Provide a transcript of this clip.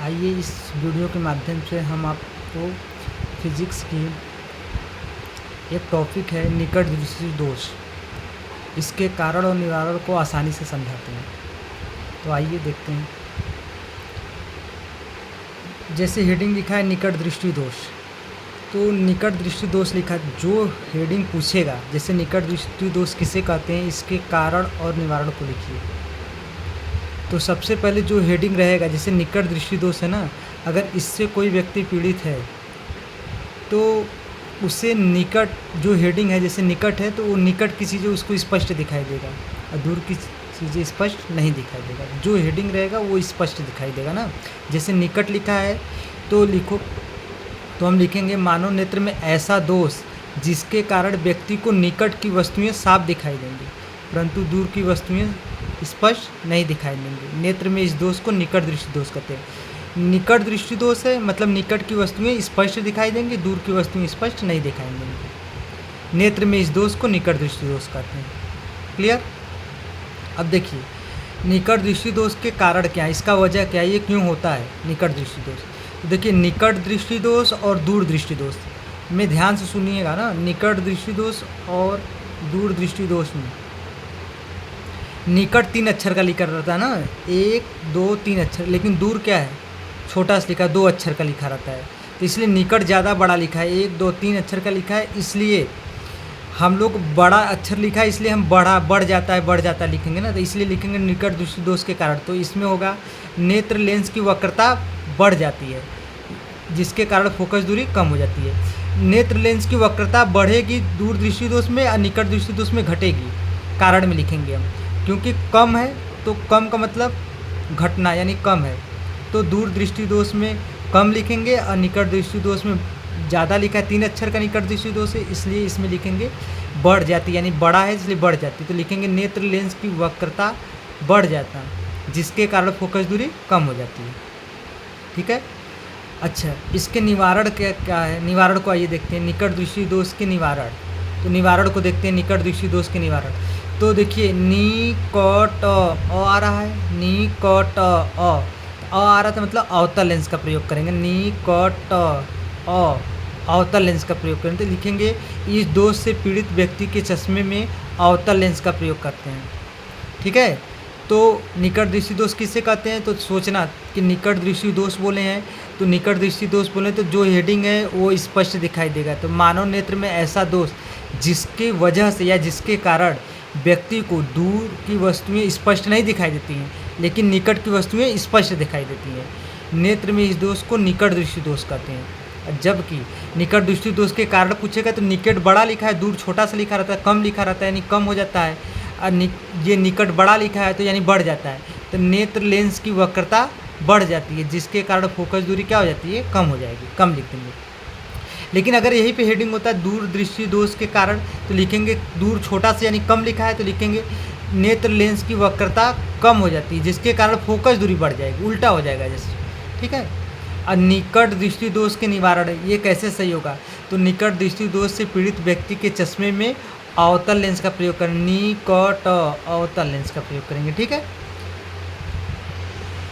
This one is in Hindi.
आइए इस वीडियो के माध्यम से हम आपको फिजिक्स की एक टॉपिक है निकट दृष्टि दोष, इसके कारण और निवारण को आसानी से समझाते हैं। तो आइए देखते हैं। जैसे हेडिंग लिखा है निकट दृष्टि दोष, तो निकट दृष्टि दोष लिखा है, जो हेडिंग पूछेगा जैसे निकट दृष्टि दोष किसे कहते हैं, इसके कारण और निवारण को लिखिए। तो सबसे पहले जो हेडिंग रहेगा, जैसे निकट दृष्टि दोष है ना, अगर इससे कोई व्यक्ति पीड़ित है तो उसे निकट, जो हेडिंग है जैसे निकट है तो वो निकट की चीज़ें उसको स्पष्ट दिखाई देगा और दूर की चीज़ें स्पष्ट नहीं दिखाई देगा। जो हेडिंग रहेगा वो स्पष्ट दिखाई देगा ना। जैसे निकट लिखा है तो लिखो, तो हम लिखेंगे मानव नेत्र में ऐसा दोष जिसके कारण व्यक्ति को निकट की वस्तुएं साफ दिखाई देंगी परंतु दूर की वस्तुएं स्पष्ट नहीं दिखाई देंगी। नेत्र में इस दोष को निकट दृष्टि दोष कहते हैं। निकट दृष्टि दोष है मतलब निकट की वस्तुएं स्पष्ट दिखाई देंगी, दूर की वस्तुएं स्पष्ट नहीं दिखाई देंगी। नेत्र में इस दोष को निकट दृष्टि दोष कहते हैं। क्लियर? अब देखिए निकट दृष्टि दोष के कारण क्या है, इसका वजह क्या है, ये क्यों होता है निकट दृष्टि दोष। तो देखिए निकट दृष्टि दोष और दूर दृष्टि दोष में ध्यान से सुनिएगा ना। निकट दृष्टि दोष और दूर दृष्टि दोष में निकट 3 अक्षर का लिखा रहता है ना, 1 2 3 अक्षर, लेकिन दूर क्या है, छोटा सा लिखा, 2 अक्षर का लिखा रहता है। तो इसलिए निकट ज़्यादा बड़ा लिखा है, 1 2 3 अक्षर का लिखा है, इसलिए हम लोग बड़ा अक्षर लिखा है इसलिए हम बढ़ जाता है लिखेंगे ना, तो इसलिए लिखेंगे निकट दृष्टि दोष के कारण। तो इसमें होगा नेत्र लेंस की वक्रता बढ़ जाती है जिसके कारण फोकस दूरी कम हो जाती है। नेत्र लेंस की वक्रता बढ़ेगी दूर दृष्टि दोष में और निकट दृष्टि दोष में घटेगी। कारण में लिखेंगे हम, क्योंकि कम है तो कम का मतलब घटना यानी कम है, तो दूर दृष्टि दोष में कम लिखेंगे और निकट दृष्टि दोष में ज़्यादा लिखा है, 3 अक्षर का निकट दृष्टि दोष है इसलिए इसमें लिखेंगे बढ़ जाती, यानी बड़ा है इसलिए बढ़ जाती। तो लिखेंगे नेत्र लेंस की वक्रता बढ़ जाता जिसके कारण फोकस दूरी कम हो जाती है। ठीक है। अच्छा, इसके निवारण क्या है, निवारण को आइए देखते हैं। निकट दृष्टि दोष के निवारण, तो निवारण को देखते हैं। निकट दृष्टि दोष के निवारण, तो देखिए निकट आ रहा है, निकट आ रहा था मतलब अवतल लेंस का प्रयोग करेंगे। निकट अवतल लेंस का प्रयोग करेंगे तो लिखेंगे इस दोष से पीड़ित व्यक्ति के चश्मे में अवतल लेंस का प्रयोग करते हैं। ठीक है। तो निकट दृष्टि दोष किससे कहते हैं, तो सोचना कि निकट दृष्टि दोष बोले हैं तो निकट दृष्टि दोष बोले तो जो हेडिंग है वो स्पष्ट दिखाई देगा। तो मानव नेत्र में ऐसा दोष जिसके वजह से या जिसके कारण व्यक्ति को दूर की वस्तुएं स्पष्ट नहीं दिखाई देती हैं लेकिन निकट की वस्तुएं स्पष्ट दिखाई देती हैं। नेत्र में इस दोष को निकट दृष्टि दोष कहते हैं। जबकि निकट दृष्टि दोष के कारण पूछेगा तो निकट बड़ा लिखा है, दूर छोटा सा लिखा रहता है, कम लिखा रहता है यानी कम हो जाता है, और ये निकट बड़ा लिखा है तो यानी बढ़ जाता है। तो नेत्र लेंस की वक्रता बढ़ जाती है जिसके कारण फोकस दूरी क्या हो जाती है, कम हो जाएगी, कम लिख देंगे। लेकिन अगर यहीं पे हेडिंग होता है दूर दृष्टि दोष के कारण तो लिखेंगे दूर छोटा सा यानी कम लिखा है तो लिखेंगे नेत्र लेंस की वक्रता कम हो जाती है जिसके कारण फोकस दूरी बढ़ जाएगी, उल्टा हो जाएगा जैसे। ठीक है। और निकट दृष्टि दोष के निवारण, ये कैसे सही होगा, तो निकट दृष्टि दोष से पीड़ित व्यक्ति के चश्मे में अवतल लेंस का प्रयोग करें, निकट अवतल लेंस का प्रयोग करेंगे। ठीक है।